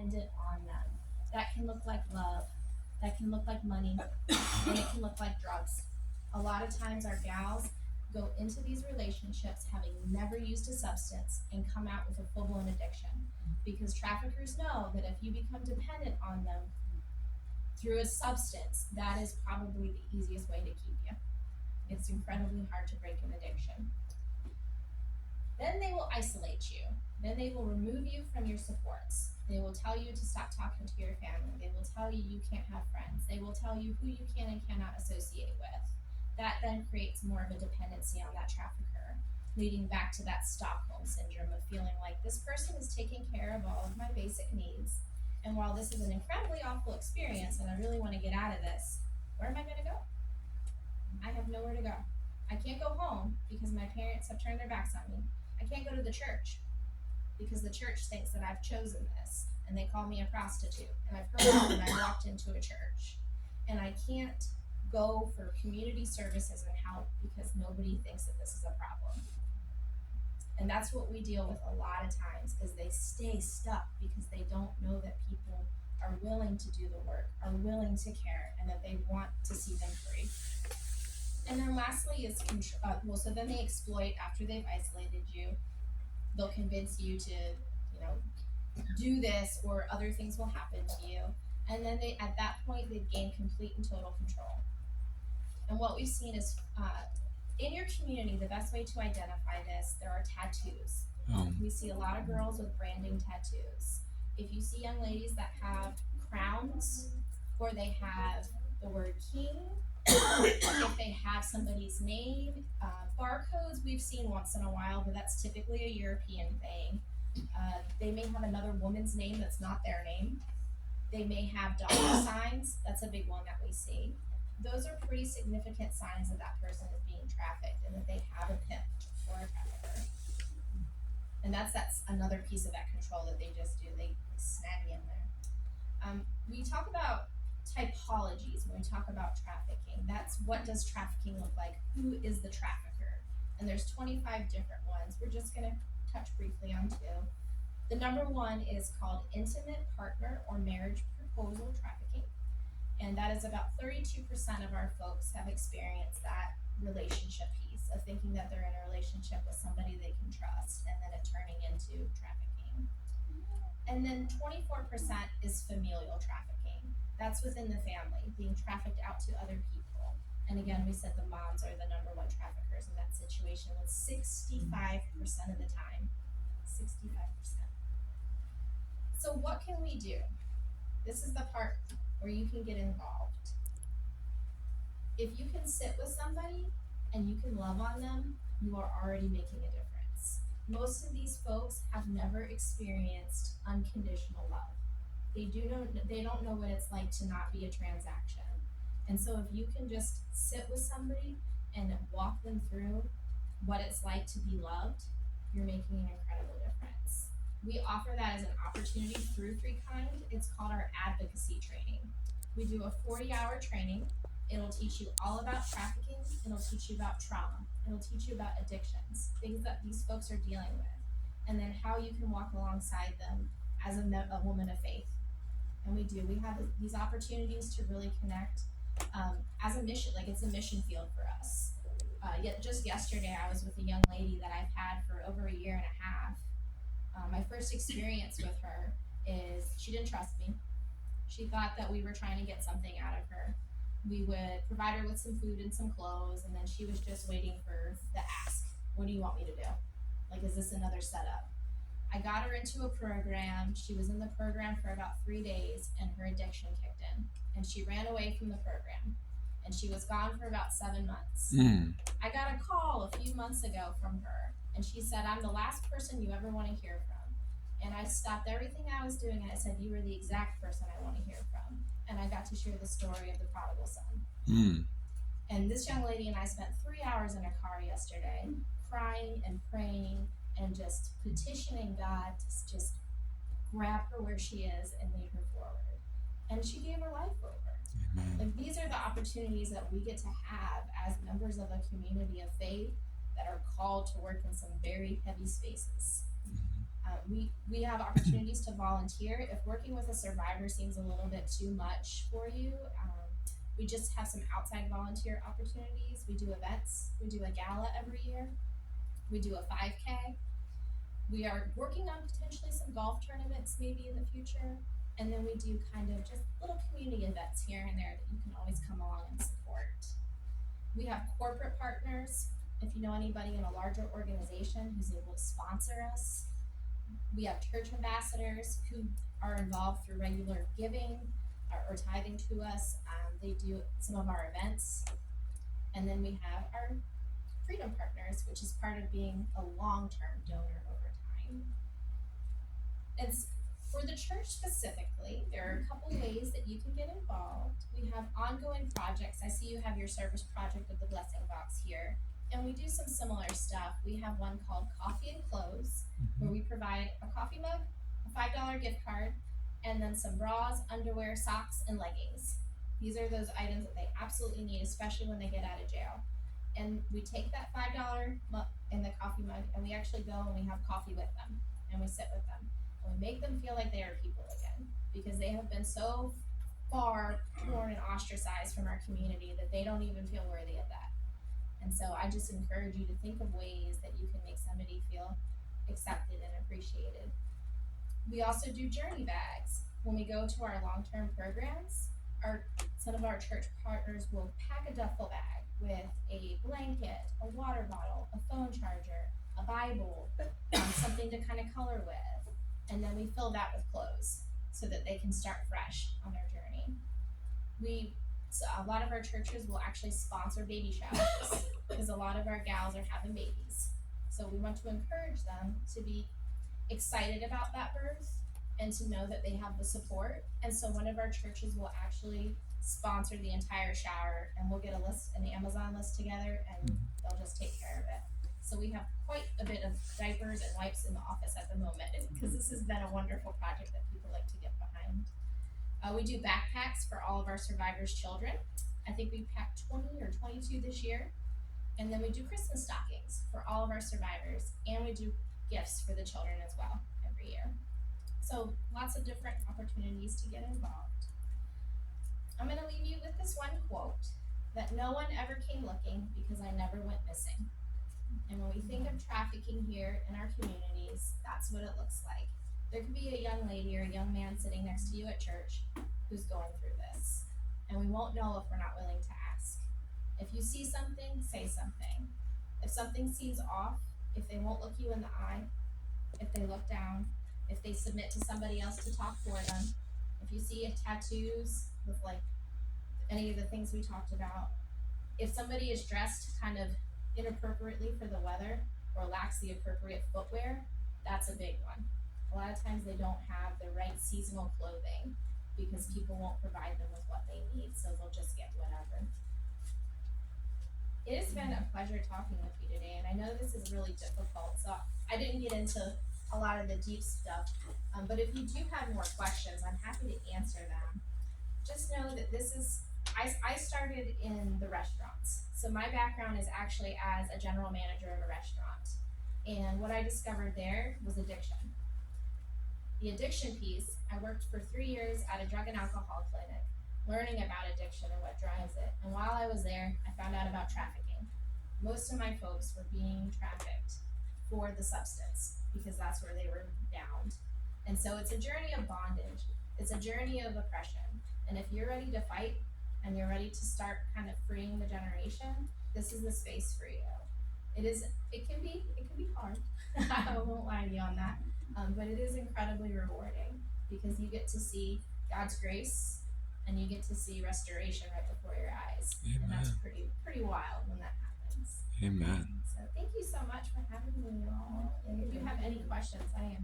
dependent on them. That can look like love, that can look like money, and it can look like drugs. A lot of times our gals go into these relationships having never used a substance and come out with a full-blown addiction, because traffickers know that if you become dependent on them through a substance, that is probably the easiest way to keep you. It's incredibly hard to break an addiction. Then they will isolate you. Then they will remove you from your supports. They will tell you to stop talking to your family. They will tell you you can't have friends. They will tell you who you can and cannot associate with. That then creates more of a dependency on that trafficker, leading back to that Stockholm syndrome of feeling like this person is taking care of all of my basic needs. And while this is an incredibly awful experience and I really want to get out of this, where am I going to go? I have nowhere to go. I can't go home because my parents have turned their backs on me. I can't go to the church because the church thinks that I've chosen this and they call me a prostitute. And I've heard that when I walked into a church. And I can't go for community services and help because nobody thinks that this is a problem. And that's what we deal with a lot of times, is they stay stuck because they don't know that people are willing to do the work, are willing to care, and that they want to see them free. And then lastly is control. So then they exploit after they've isolated you. They'll convince you to, do this, or other things will happen to you. And then at that point, they gain complete and total control. And what we've seen is, in your community, the best way to identify this, there are tattoos. We see a lot of girls with branding tattoos. If you see young ladies that have crowns, or they have the word king, if they have somebody's name, barcodes we've seen once in a while, but that's typically a European thing. They may have another woman's name that's not their name. They may have dollar signs. That's a big one that we see. Those are pretty significant signs that that person is being trafficked and that they have a pimp or a trafficker. And that's another piece of that control that they just do. They snag you in there. We talk about typologies when we talk about trafficking. That's what does trafficking look like? Who is the trafficker? And there's 25 different ones. We're just going to touch briefly on two. The number one is called intimate partner or marriage proposal trafficking. And that is about 32% of our folks have experienced that relationship piece of thinking that they're in a relationship with somebody they can trust, and then it turning into trafficking. And then 24% is familial trafficking. That's within the family, being trafficked out to other people. And again, we said the moms are the number one traffickers in that situation, with 65% of the time. 65%. So what can we do? This is the part where you can get involved. If you can sit with somebody and you can love on them, you are already making a difference. Most of these folks have never experienced unconditional love. They don't know what it's like to not be a transaction. And so if you can just sit with somebody and walk them through what it's like to be loved, you're making an incredible difference. We offer that as an opportunity through Freekind. It's called our advocacy training. We do a 40-hour training. It'll teach you all about trafficking. It'll teach you about trauma. It'll teach you about addictions, things that these folks are dealing with, and then how you can walk alongside them as a woman of faith. And we have these opportunities to really connect as a mission, like it's a mission field for us. Yet just yesterday, I was with a young lady that I've had for over a year and a half. My first experience with her is she didn't trust me. She thought that we were trying to get something out of her. We would provide her with some food and some clothes, and then she was just waiting for the ask. What do you want me to do? Like, is this another setup? I got her into a program. She was in the program for about 3 days, and her addiction kicked in. And she ran away from the program. And she was gone for about 7 months. I got a call a few months ago from her, and she said, I'm the last person you ever want to hear from. And I stopped everything I was doing, and I said, you were the exact person I want to hear from. And I got to share the story of the prodigal son. And this young lady and I spent 3 hours in a car yesterday, crying and praying and just petitioning God to just grab her where she is and lead her forward. And she gave her life over. Amen. Like, these are the opportunities that we get to have as members of a community of faith that are called to work in some very heavy spaces. We have opportunities to volunteer. If working with a survivor seems a little bit too much for you, we just have some outside volunteer opportunities. We do events. We do a gala every year. We do a 5K. We are working on potentially some golf tournaments maybe in the future. And then we do kind of just little community events here and there that you can always come along and support. We have corporate partners. If you know anybody in a larger organization who's able to sponsor us, we have church ambassadors who are involved through regular giving or tithing to us. They do some of our events. And then we have our freedom partners, which is part of being a long-term donor over time. And for the church specifically, there are a couple ways that you can get involved. We have ongoing projects. I see you have your service project with the blessing box here. And we do some similar stuff. We have one called Coffee and Clothes, where we provide a coffee mug, a $5 gift card, and then some bras, underwear, socks, and leggings. These are those items that they absolutely need, especially when they get out of jail. And we take that $5 mug in the coffee mug, and we actually go and we have coffee with them, and we sit with them, and we make them feel like they are people again, because they have been so far torn and ostracized from our community that they don't even feel worthy of that. And so I just encourage you to think of ways that you can make somebody feel accepted and appreciated. We also do journey bags. When we go to our long-term programs, some of our church partners will pack a duffel bag with a blanket, a water bottle, a phone charger, a Bible, something to kind of color with, and then we fill that with clothes so that they can start fresh on their journey. So a lot of our churches will actually sponsor baby showers because a lot of our gals are having babies. So we want to encourage them to be excited about that birth and to know that they have the support. And so one of our churches will actually sponsor the entire shower, and we'll get an Amazon list together, and they'll just take care of it. So we have quite a bit of diapers and wipes in the office at the moment because this has been a wonderful project that people like to get behind. We do backpacks for all of our survivors' children. I think we packed 20 or 22 this year. And then we do Christmas stockings for all of our survivors, and we do gifts for the children as well every year. So lots of different opportunities to get involved. I'm going to leave you with this one quote, that no one ever came looking because I never went missing. And when we think of trafficking here in our communities, that's what it looks like. There could be a young lady or a young man sitting next to you at church who's going through this, and we won't know if we're not willing to ask. If you see something, say something. If something seems off, if they won't look you in the eye, if they look down, if they submit to somebody else to talk for them, if you see tattoos with like any of the things we talked about, if somebody is dressed kind of inappropriately for the weather or lacks the appropriate footwear, that's a big one. A lot of times they don't have the right seasonal clothing because people won't provide them with what they need, so they'll just get whatever. It has been a pleasure talking with you today, and I know this is really difficult, so I didn't get into a lot of the deep stuff, but if you do have more questions, I'm happy to answer them. Just know that I started in the restaurants, so my background is actually as a general manager of a restaurant, and what I discovered there was addiction. The addiction piece, I worked for 3 years at a drug and alcohol clinic, learning about addiction and what drives it. And while I was there, I found out about trafficking. Most of my folks were being trafficked for the substance because that's where they were bound. And so it's a journey of bondage. It's a journey of oppression. And if you're ready to fight and you're ready to start kind of freeing the generation, this is the space for you. It can be hard. I won't lie to you on that. But it is incredibly rewarding because you get to see God's grace and you get to see restoration right before your eyes. Amen. And that's pretty wild when that happens. Amen. So thank you so much for having me, y'all. And if you have any questions, I am